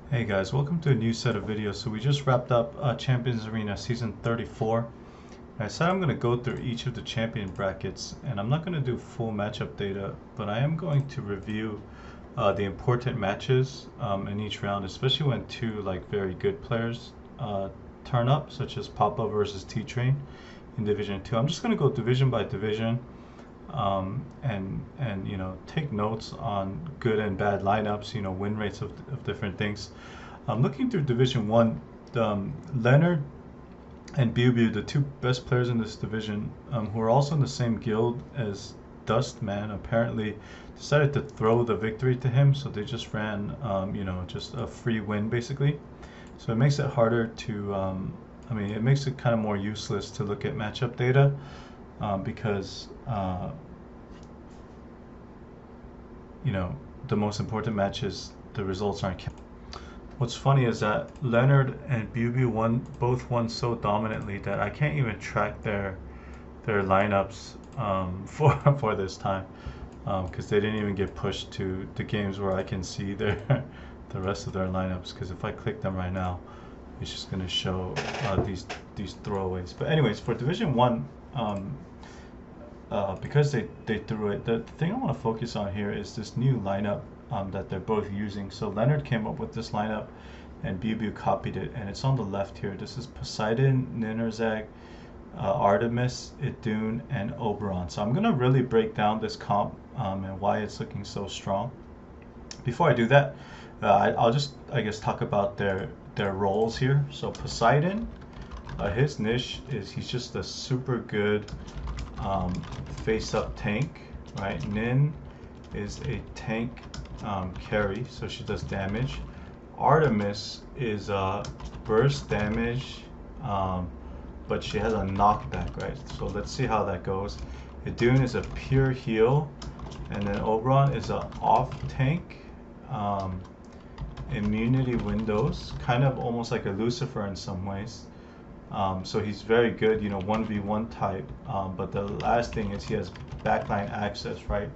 Hey guys, welcome to a new set of videos. So we just wrapped up Champions Arena Season 34. I said I'm going to go through each of the champion brackets, and I'm not going to do full matchup data, but I am going to review the important matches in each round, especially when two very good players turn up, such as Papa versus T-Train in Division 2. I'm just going to go division by division and take notes on good and bad lineups, win rates of different things. Looking through Division 1, Leonard and Biu, the two best players in this division, who are also in the same guild as Dustman, apparently decided to throw the victory to him, so they just ran just a free win basically. So it makes it harder to it makes it kind of more useless to look at matchup data because the most important matches, the results aren't counted. What's funny is that Leonard and Biu both won so dominantly that I can't even track their lineups for this time because they didn't even get pushed to the games where I can see their the rest of their lineups. Because if I click them right now, it's just going to show these throwaways. But anyways, for Division 1, because they threw it, the thing I want to focus on here is this new lineup that they're both using. So Leonard came up with this lineup and Biu copied it, and it's on the left here. This is Poseidon, Ninnerzag, Artemis, Idun, and Oberon. So I'm going to really break down this comp and why it's looking so strong. Before I do that, I'll just, I guess, talk about their roles here. So Poseidon, his niche is he's just a super good face-up tank, right? Nin is a tank carry, so she does damage. Artemis is burst damage, but she has a knockback, right? So let's see how that goes. Idun is a pure heal, and then Oberon is a off tank, immunity windows, kind of almost like a Lucifer in some ways. So he's very good, 1v1 type, but the last thing is he has backline access, right?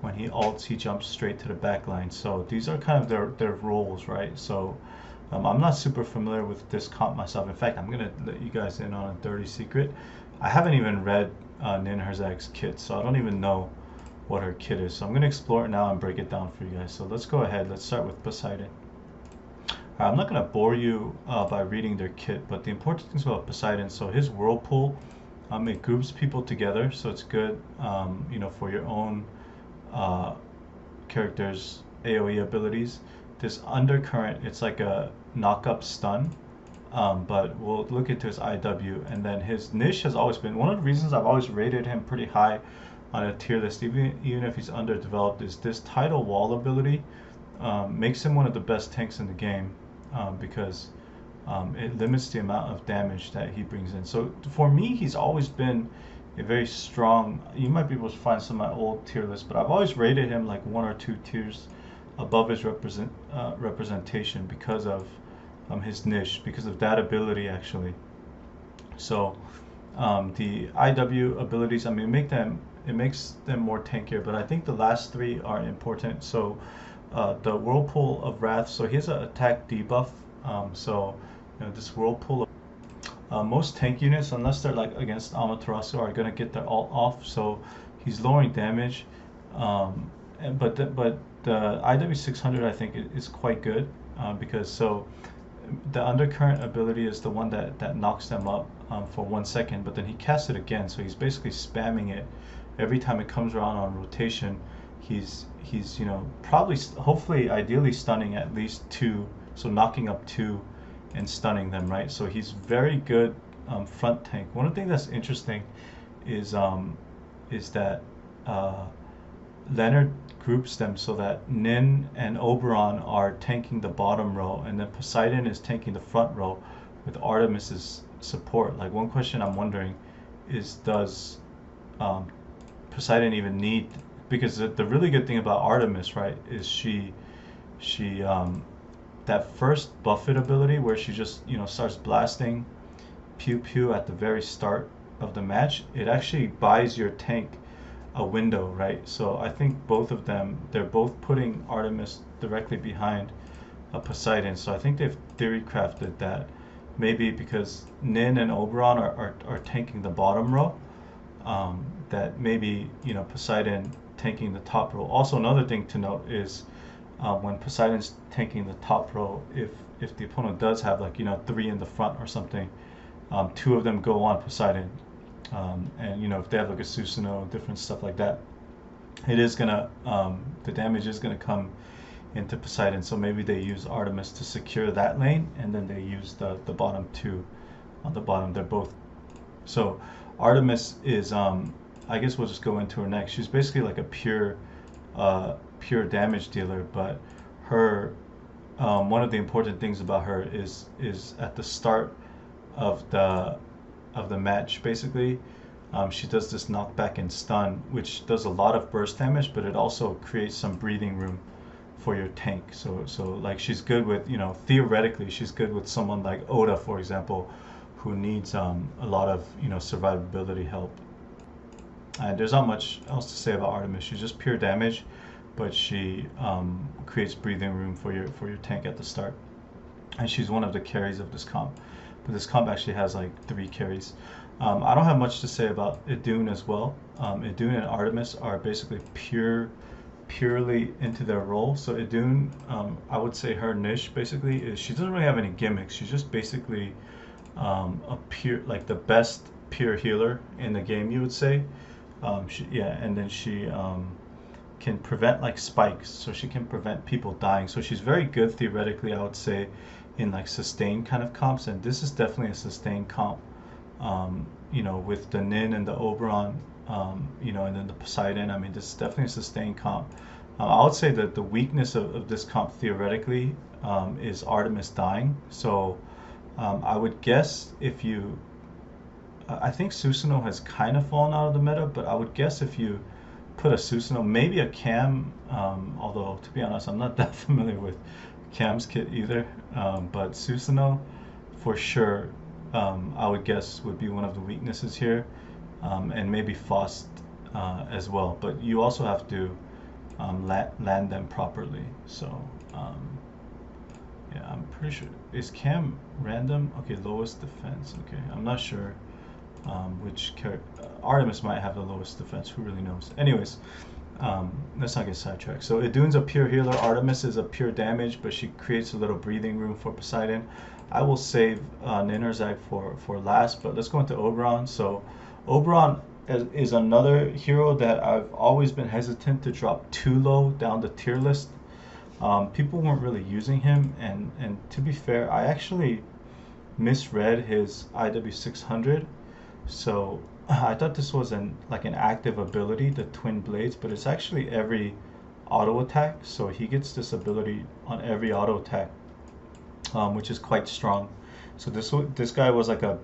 When he ults, he jumps straight to the backline. So these are kind of their roles, right? So I'm not super familiar with this comp myself. In fact, I'm going to let you guys in on a dirty secret. I haven't even read Ninnerzag's kit, so I don't even know what her kit is. So I'm going to explore it now and break it down for you guys. So let's go ahead. Let's start with Poseidon. I'm not going to bore you by reading their kit, but the important things about Poseidon, so his whirlpool, it groups people together, so it's good, for your own character's AoE abilities. This undercurrent, it's like a knock-up stun, but we'll look into his IW, and then his niche has always been, one of the reasons I've always rated him pretty high on a tier list, even if he's underdeveloped, is this tidal wall ability makes him one of the best tanks in the game. Because it limits the amount of damage that he brings in. So for me, he's always been a very strong. You might be able to find some of my old tier lists, but I've always rated him like 1 or 2 tiers above his representation because of his niche, because of that ability actually. So the IW abilities, it makes them more tankier, but I think the last 3 are important. So the Whirlpool of Wrath, so he has an attack debuff, so this Whirlpool of most tank units, unless they're like against Amaterasu, are going to get their ult off, so he's lowering damage, but the IW 600 I think is quite good, because so the undercurrent ability is the one that knocks them up for 1 second, but then he casts it again, so he's basically spamming it every time it comes around on rotation. He's probably, hopefully, ideally stunning at least 2, so knocking up 2 and stunning them, right? So he's very good front tank. One of the things that's interesting is that Leonard groups them so that Nin and Oberon are tanking the bottom row, and then Poseidon is tanking the front row with Artemis's support. Like, one question I'm wondering is, does Poseidon even need, because the really good thing about Artemis, right, is she that first buffet ability where she just starts blasting pew pew at the very start of the match, it actually buys your tank a window, right? So I think both of them, they're both putting Artemis directly behind a Poseidon. So I think they've theory crafted that maybe because Nin and Oberon are tanking the bottom row, that maybe, you know, Poseidon tanking the top row. Also, another thing to note is when Poseidon's tanking the top row, if the opponent does have, like, you know, three in the front or something, two of them go on Poseidon, and you know, if they have like a Susanoo, different stuff like that, it is gonna the damage is gonna come into Poseidon. So maybe they use Artemis to secure that lane, and then they use the bottom two on the bottom. They're both. So Artemis is I guess we'll just go into her next. She's basically like a pure damage dealer, but her one of the important things about her is at the start of the match, basically. She does this knockback and stun, which does a lot of burst damage, but it also creates some breathing room for your tank. So like she's good with, you know, theoretically she's good with someone like Oda, for example, who needs a lot of, you know, survivability help. And there's not much else to say about Artemis. She's just pure damage, but she creates breathing room for your tank at the start. And she's one of the carries of this comp. But this comp actually has like 3 carries. I don't have much to say about Idun as well. Idun and Artemis are basically purely into their role. So Idun, I would say her niche basically is she doesn't really have any gimmicks. She's just basically a pure, like the best pure healer in the game, you would say. Yeah, and then she can prevent like spikes, so she can prevent people dying. So she's very good theoretically, I would say, in like sustain kind of comps, and this is definitely a sustain comp. You know, with the Nin and the Oberon, you know, and then the Poseidon. I mean, this is definitely a sustain comp. I would say that the weakness of this comp theoretically is Artemis dying. So I would guess if you, I think Susanoo has kind of fallen out of the meta, but I would guess if you put a Susanoo, maybe a Cam, although to be honest, I'm not that familiar with Cam's kit either, but Susanoo for sure, I would guess would be one of the weaknesses here, and maybe Faust as well. But you also have to land them properly. So yeah, I'm pretty sure, is Cam random? Okay, lowest defense. Okay, I'm not sure which character. Artemis might have the lowest defense. Who really knows? Anyways, let's not get sidetracked. So Idun's a pure healer. Artemis is a pure damage, but she creates a little breathing room for Poseidon. I will save Ninerzag for last, but let's go into Oberon. So Oberon is another hero that I've always been hesitant to drop too low down the tier list. People weren't really using him, and to be fair, I actually misread his IW600. So I thought this was like an active ability, the Twin Blades, but it's actually every auto attack. So he gets this ability on every auto attack, which is quite strong. So this guy was like a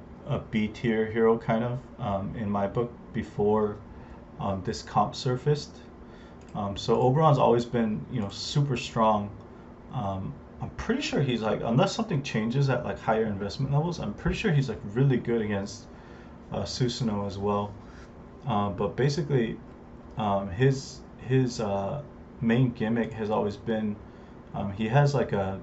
B tier hero kind of in my book before this comp surfaced. So Oberon's always been, you know, super strong. I'm pretty sure he's like, unless something changes at like higher investment levels, I'm pretty sure he's like really good against Susanoo as well. But basically, his main gimmick has always been he has like a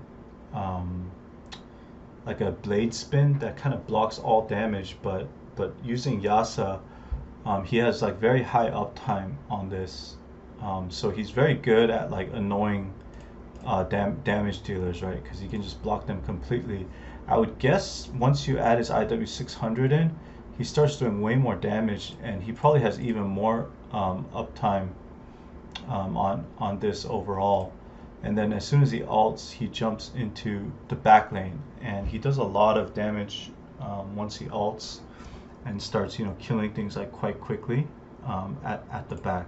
blade spin that kind of blocks all damage, but using Yasa, he has like very high uptime on this. So he's very good at like annoying damage dealers, right? Because he can just block them completely. I would guess once you add his IW600 in, he starts doing way more damage, and he probably has even more uptime on this overall. And then as soon as he ults, he jumps into the back lane, and he does a lot of damage once he ults and starts, you know, killing things like quite quickly at the back.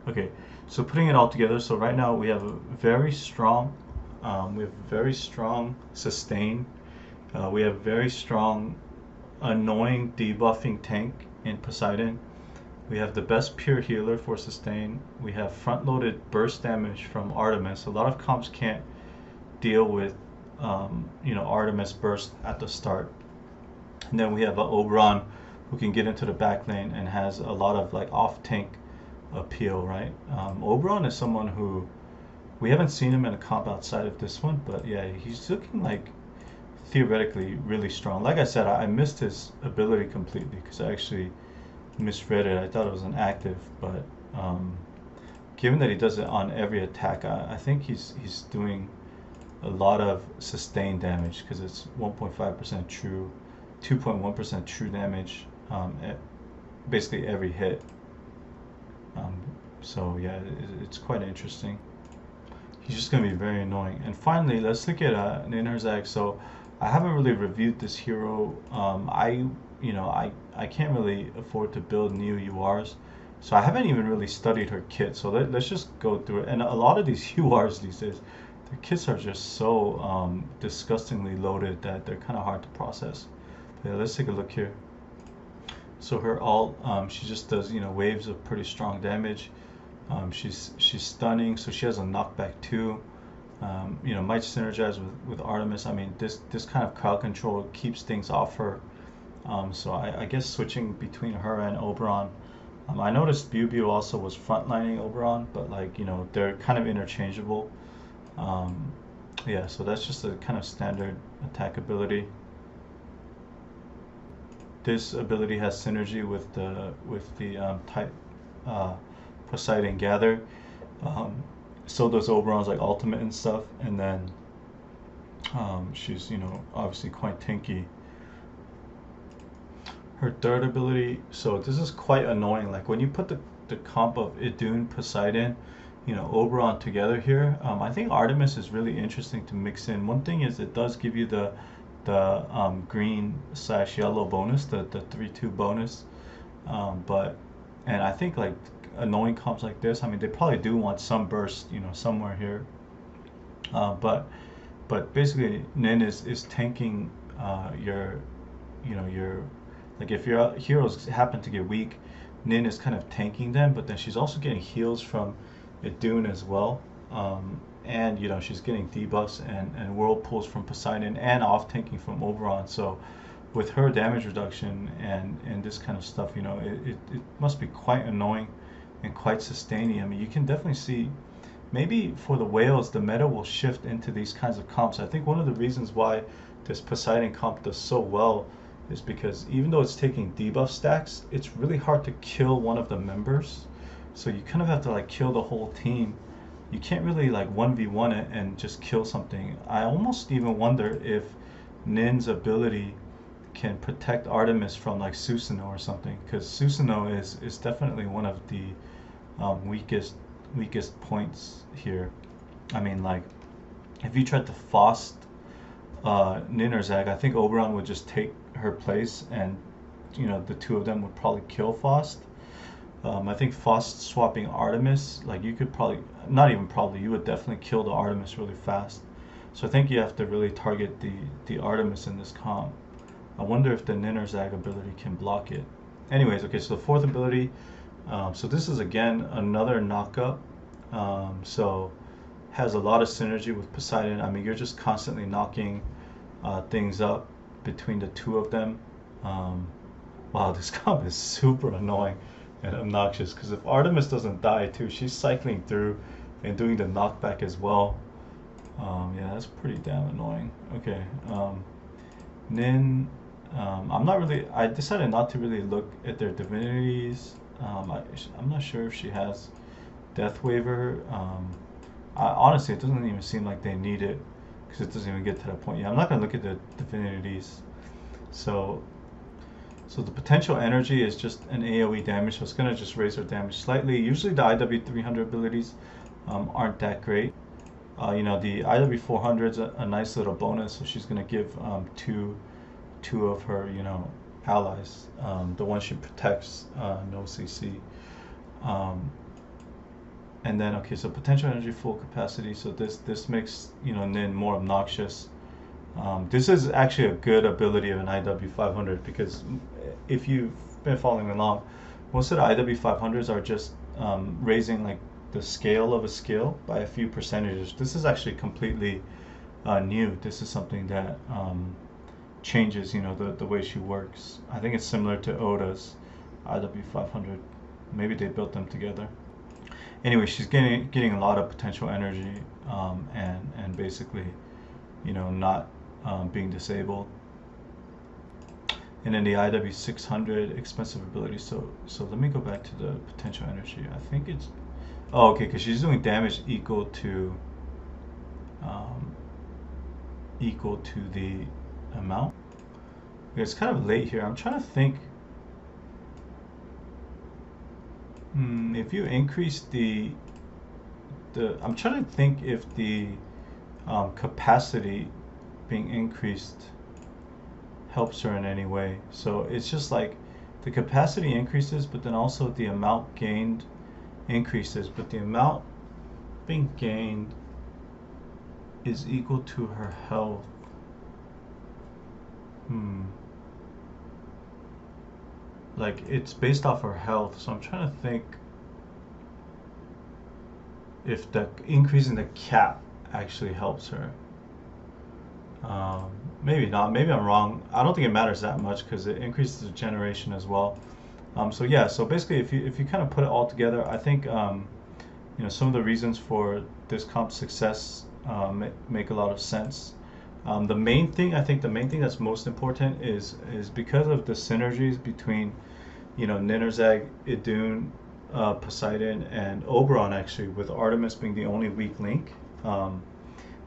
Okay, so putting it all together, so right now we have a very strong, sustain. We have very strong, annoying debuffing tank in Poseidon. We have the best pure healer for sustain. We have front-loaded burst damage from Artemis. A lot of comps can't deal with, you know, Artemis burst at the start. And then we have an Oberon who can get into the back lane and has a lot of like off-tank appeal, right? Oberon is someone who We haven't seen him in a comp outside of this one, but yeah, he's looking like theoretically really strong. Like I said, I missed his ability completely because I actually misread it. I thought it was an active, but um, given that he does it on every attack, I think he's doing a lot of sustained damage because it's 1.5% true, 2.1% true damage at basically every hit. Um, so yeah, it's quite interesting. He's just going to be very annoying. And finally, let's look at Ninhursag. So I haven't really reviewed this hero. I can't really afford to build new URs. So I haven't even really studied her kit. So let's just go through it. And a lot of these URs these days, the kits are just so disgustingly loaded that they're kind of hard to process. But yeah, let's take a look here. So her alt, she just does waves of pretty strong damage. She's stunning, so she has a knockback too. Might synergize with Artemis. I mean, this kind of crowd control keeps things off her. So I guess switching between her and Oberon. I noticed Bubu also was frontlining Oberon, but they're kind of interchangeable. Um, yeah, so that's just a kind of standard attack ability. This ability has synergy with the type Poseidon Gather. Um, so does Oberon's like ultimate and stuff, and then she's obviously quite tanky. Her third ability, so this is quite annoying. Like when you put the comp of Idun, Poseidon, Oberon together here, I think Artemis is really interesting to mix in. One thing is it does give you the green/yellow bonus, the 3/2 bonus, but and I think like annoying comps like this, I mean they probably do want some burst, somewhere here, but basically Nin is tanking your your like if your heroes happen to get weak, Nin is kind of tanking them, but then she's also getting heals from Idun as well. And she's getting debuffs and whirlpools from Poseidon and off tanking from Oberon. So with her damage reduction and this kind of stuff, it must be quite annoying and quite sustaining. I mean, you can definitely see maybe for the whales the meta will shift into these kinds of comps. I think one of the reasons why this Poseidon comp does so well is because even though it's taking debuff stacks, it's really hard to kill one of the members. So you kind of have to like kill the whole team. You can't really like 1v1 it and just kill something. I almost even wonder if Nin's ability can protect Artemis from like Susanoo or something, because Susanoo is definitely one of the weakest points here. I mean, like if you tried to Faust Ninhursag, I think Oberon would just take her place, and the two of them would probably kill Faust. I think Faust swapping Artemis, like you could probably, not even probably, you would definitely kill the Artemis really fast. So I think you have to really target the Artemis in this comp. I wonder if the Ninhursag ability can block it. Anyways, okay, so the fourth ability, so this is again another knockup. So has a lot of synergy with Poseidon. I mean, you're just constantly knocking things up between the two of them. Wow, this comp is super annoying and obnoxious, because if Artemis doesn't die too, she's cycling through and doing the knockback as well. Yeah, that's pretty damn annoying. Okay, Nin, I decided not to really look at their divinities. I'm not sure if she has Death Waver. Honestly, it doesn't even seem like they need it, because it doesn't even get to that point. Yeah, I'm not going to look at the divinities. So the potential energy is just an AoE damage, so it's going to just raise her damage slightly. Usually the IW 300 abilities aren't that great. The IW 400 is a nice little bonus, so she's going to give two of her allies. The one she protects, no CC. And then okay, so potential energy full capacity. So this makes Nin more obnoxious. This is actually a good ability of an IW 500, because if you've been following along, most of the IW 500s are just raising like the scale of a skill by a few percentages. This is actually completely new. This is something that changes the way she works. I think it's similar to Oda's IW 500. Maybe they built them together. Anyway, she's getting a lot of potential energy, and basically, not being disabled. And then the IW 600 expensive ability. So let me go back to the potential energy. I think it's okay, because she's doing damage um, equal to the amount. It's kind of late here. I'm trying to think. If you increase I'm trying to think if the capacity being increased helps her in any way. So it's just like the capacity increases, but then also the amount gained increases, but the amount being gained is equal to her health. Like it's based off her health, so I'm trying to think if the increase in the cap actually helps her. Maybe not. Maybe I'm wrong. I don't think it matters that much because it increases the generation as well. So yeah. So basically, if you kind of put it all together, I think some of the reasons for this comp's success make a lot of sense. The main thing, I think, the main thing that's most important is because of the synergies between Ninerzag, Idun, Poseidon, and Oberon, actually, with Artemis being the only weak link.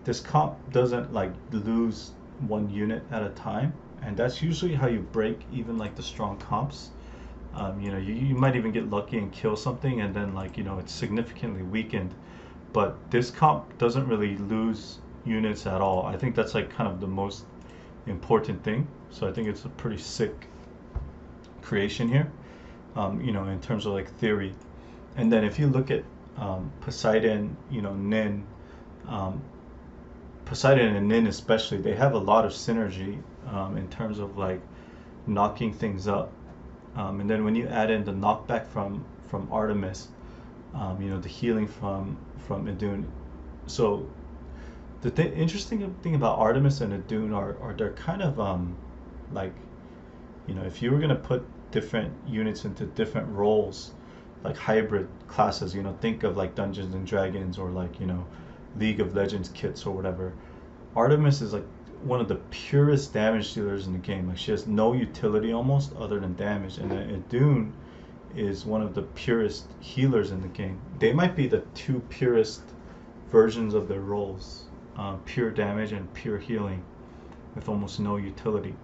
This comp doesn't like lose one unit at a time, and that's usually how you break even like the strong comps. You might even get lucky and kill something, and then it's significantly weakened. But this comp doesn't really lose units at all. I think that's like kind of the most important thing. So I think it's a pretty sick creation here, in terms of like theory. And then if you look at Poseidon, Nin, um, Poseidon and Nin especially, they have a lot of synergy in terms of like knocking things up. And then when you add in the knockback from Artemis, the healing from Idun. So the interesting thing about Artemis and Idun are they're kind of like, if you were gonna put different units into different roles, like hybrid classes, think of like Dungeons and Dragons or like League of Legends kits or whatever. Artemis is like one of the purest damage dealers in the game. Like she has no utility almost other than damage, and then Idun is one of the purest healers in the game. They might be the two purest versions of their roles, pure damage and pure healing, with almost no utility.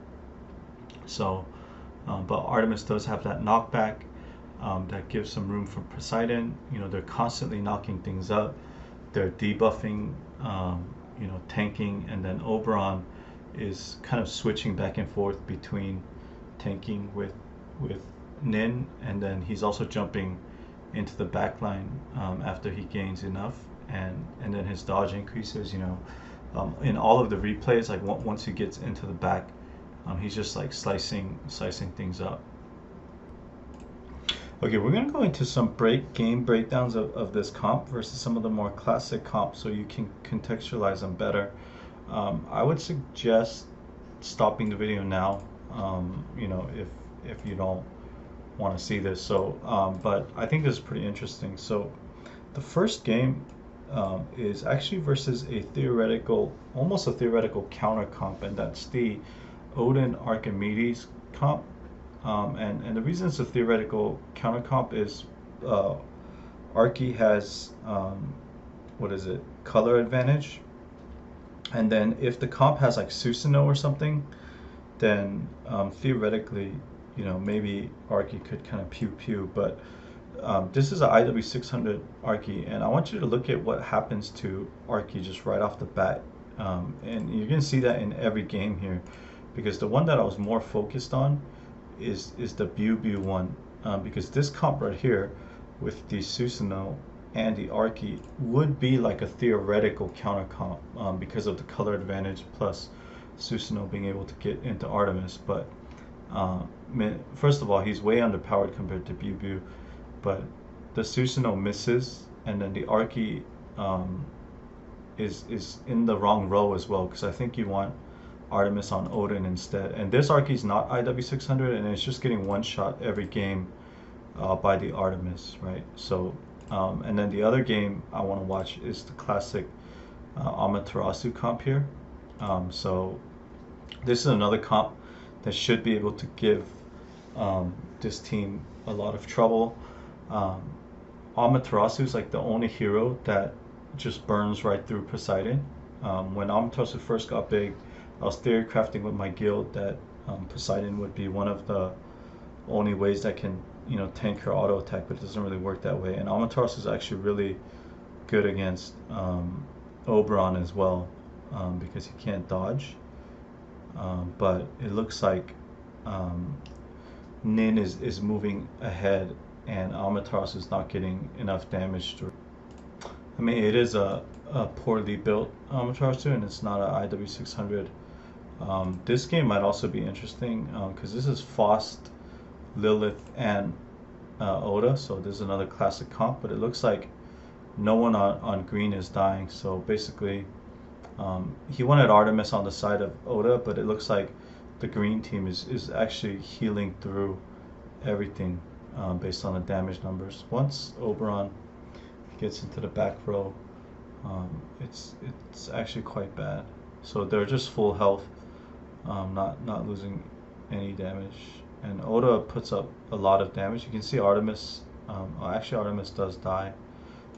So, but Artemis does have that knockback that gives some room for Poseidon. They're constantly knocking things up. They're debuffing, tanking, and then Oberon is kind of switching back and forth between tanking with Nin, and then he's also jumping into the backline after he gains enough, and then his dodge increases. In all of the replays, like once he gets into the back, he's just like slicing things up. Okay, we're gonna go into some game breakdowns of this comp versus some of the more classic comps, so you can contextualize them better. I would suggest stopping the video now, if you don't want to see this. So, but I think this is pretty interesting. So, the first game is actually versus almost a theoretical counter comp, and that's the Odin Archimedes comp. And the reason it's a theoretical counter comp is Archie has color advantage, and then if the comp has like Susanoo or something, then theoretically, maybe Archie could kind of pew pew. But this is an IW 600 Archie, and I want you to look at what happens to Archie just right off the bat, and you're gonna see that in every game here, because the one that I was more focused on is the Bew one, because this comp right here with the Susanoo and the Archie would be like a theoretical counter comp, because of the color advantage plus Susanoo being able to get into Artemis. But first of all, he's way underpowered compared to Bew, but the Susanoo misses, and then the Archie is in the wrong row as well, because I think you want Artemis on Odin instead. And this Archie's not IW 600, and it's just getting one shot every game by the Artemis, right? So And then the other game I want to watch is the classic Amaterasu comp here. So this is another comp that should be able to give this team a lot of trouble. Um, Amaterasu is like the only hero that just burns right through Poseidon. When Amaterasu first got big, I was theory crafting with my guild that Poseidon would be one of the only ways that can, tank her auto attack, but it doesn't really work that way. And Amaterasu is actually really good against Oberon as well, because he can't dodge. But it looks like Nin is moving ahead, and Amaterasu is not getting enough damage through. I mean, it is a poorly built Amaterasu, and it's not a IW 600. This game might also be interesting because this is Faust, Lilith, and Oda, so there's another classic comp, but it looks like no one on green is dying. So basically, he wanted Artemis on the side of Oda, but it looks like the green team is actually healing through everything based on the damage numbers. Once Oberon gets into the back row, it's actually quite bad. So they're just full health, not losing any damage. And Oda puts up a lot of damage. You can see Artemis. Actually, Artemis does die.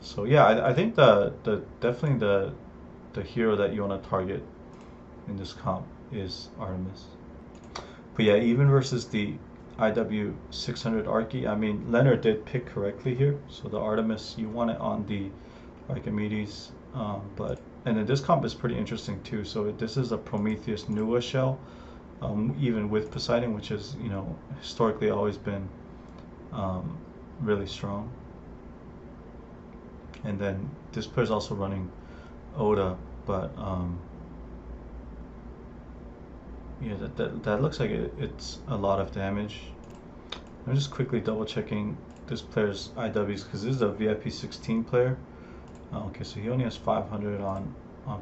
So yeah, I think definitely the hero that you want to target in this comp is Artemis. But yeah, even versus the IW 600 Archie, I mean, Leonard did pick correctly here. So the Artemis, you want it on the Archimedes, and then this comp is pretty interesting too. So this is a Prometheus Nua shell, even with Poseidon, which is, historically always been really strong. And then this player's also running Oda, but yeah, that looks like it's a lot of damage. I'm just quickly double checking this player's IWs because this is a VIP 16 player. Okay, so he only has 500 on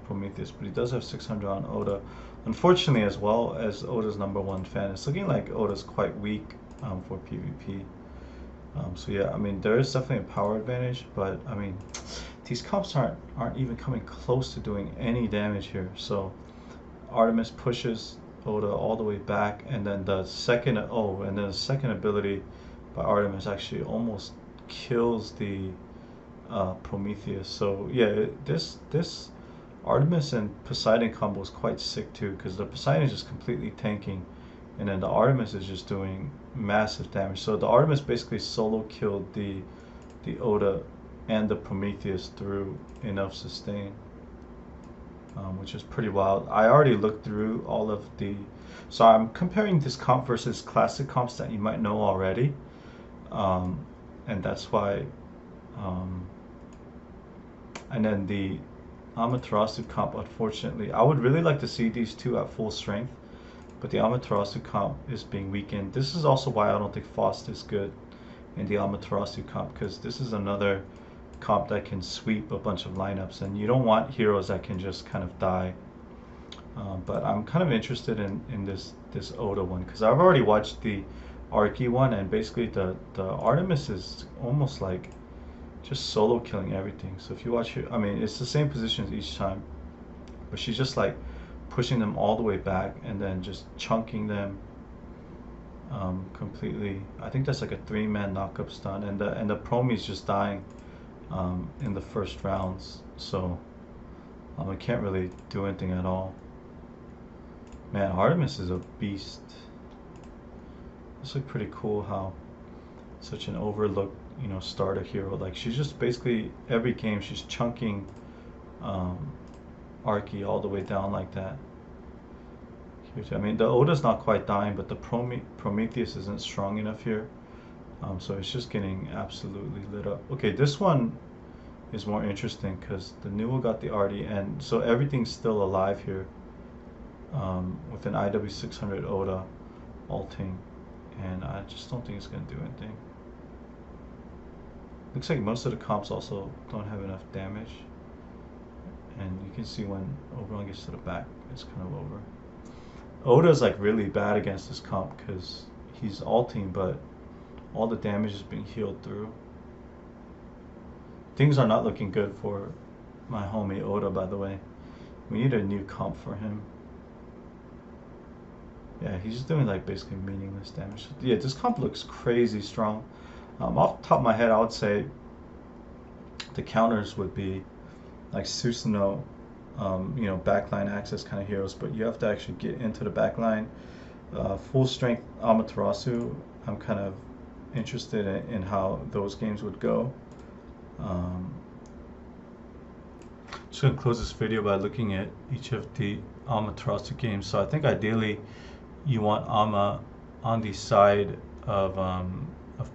Prometheus, but he does have 600 on Oda. Unfortunately, as well as Oda's #1 fan, it's looking like Oda's quite weak for PvP. So yeah, I mean, there is definitely a power advantage, but I mean, these comps aren't even coming close to doing any damage here. So Artemis pushes Oda all the way back, and then the second ability by Artemis actually almost kills the Prometheus. So yeah, this Artemis and Poseidon combo is quite sick too, because the Poseidon is just completely tanking, and then the Artemis is just doing massive damage. So the Artemis basically solo killed the Oda and the Prometheus through enough sustain, which is pretty wild. I already looked through all of so I'm comparing this comp versus classic comps that you might know already, and that's why. And then the Amaterasu comp, unfortunately, I would really like to see these two at full strength, but the Amaterasu comp is being weakened. This is also why I don't think Faust is good in the Amaterasu comp, because this is another comp that can sweep a bunch of lineups, and you don't want heroes that can just kind of die. But I'm kind of interested in this Oda one, because I've already watched the Archie one, and basically the Artemis is almost like just solo killing everything. So if you watch her, I mean, it's the same positions each time, but she's just like pushing them all the way back and then just chunking them completely. I think that's like a 3-man knockup stun, and the Promi is just dying in the first rounds, so I can't really do anything at all. Man, Artemis is a beast. It's like pretty cool how such an overlooked, starter hero. Like, she's just basically every game she's chunking Archie all the way down like that. I mean, the Oda's not quite dying, but the Prometheus isn't strong enough here. So it's just getting absolutely lit up. Okay, this one is more interesting because the Nua got the Artie, and so everything's still alive here with an IW 600 Oda ulting, and I just don't think it's going to do anything. Looks like most of the comps also don't have enough damage, and you can see when Oberon gets to the back, it's kind of over. Oda's like really bad against this comp because he's ulting, but all the damage is being healed through. things are not looking good for my homie Oda, by the way. We need a new comp for him. Yeah, he's just doing like basically meaningless damage. Yeah, this comp looks crazy strong. Off the top of my head, I would say the counters would be like Susanoo, backline access kind of heroes, but you have to actually get into the backline. Full strength Amaterasu, I'm kind of interested in how those games would go. Just gonna close this video by looking at each of the Amaterasu games. So I think ideally you want Ama on the side of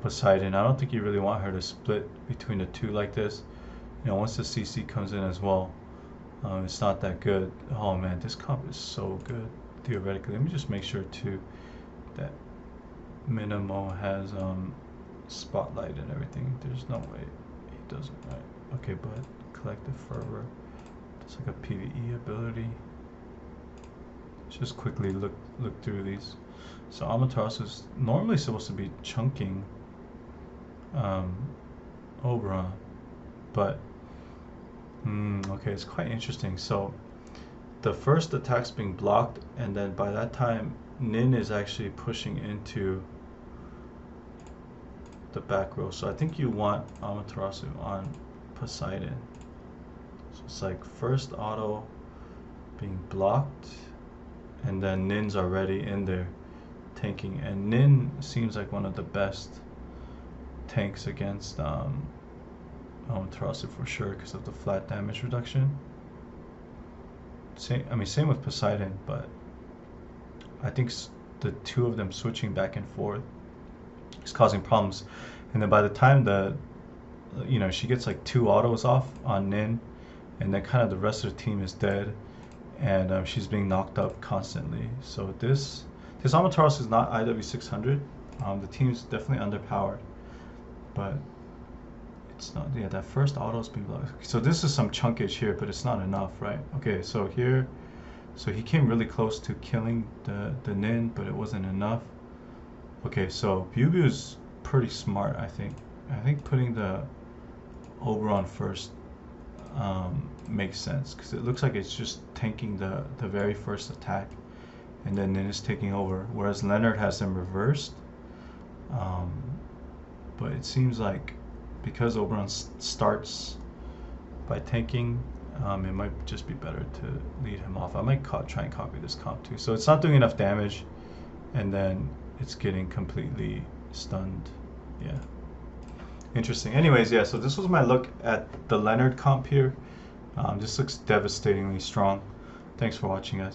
Poseidon. I don't think you really want her to split between the two like this. Once the CC comes in as well, it's not that good. Oh man, this comp is so good theoretically. Let me just make sure too that Minamo has spotlight and everything. There's no way he doesn't, right? Okay, but collective fervor. It's like a PvE ability. Let's just quickly look through these. So Amaterasu is normally supposed to be chunking Oberon, but okay, it's quite interesting. So the first attack's being blocked, and then by that time Nin is actually pushing into the back row. So I think you want Amaterasu on Poseidon. So it's like first auto being blocked, and then Nin's already in there tanking, and Nin seems like one of the best tanks against Amaterasu for sure because of the flat damage reduction. Same with Poseidon, but I think the two of them switching back and forth is causing problems. And then by the time she gets like 2 autos off on Nin, and then kind of the rest of the team is dead, and she's being knocked up constantly. So this Amaterasu is not IW 600. The team's definitely underpowered, but it's not. Yeah, that first auto is being blocked. So this is some chunkage here, but it's not enough, right? Okay, so here, he came really close to killing the Nin, but it wasn't enough. Okay, so Bubu's pretty smart, I think. I think putting the Oberon first makes sense, because it looks like it's just tanking the very first attack, and then Nin is taking over, whereas Leonard has them reversed. But it seems like because Oberon starts by tanking, it might just be better to lead him off. I might try and copy this comp too. So it's not doing enough damage, and then it's getting completely stunned. Yeah, interesting. Anyways, yeah, so this was my look at the Leonard comp here. This looks devastatingly strong. Thanks for watching, guys.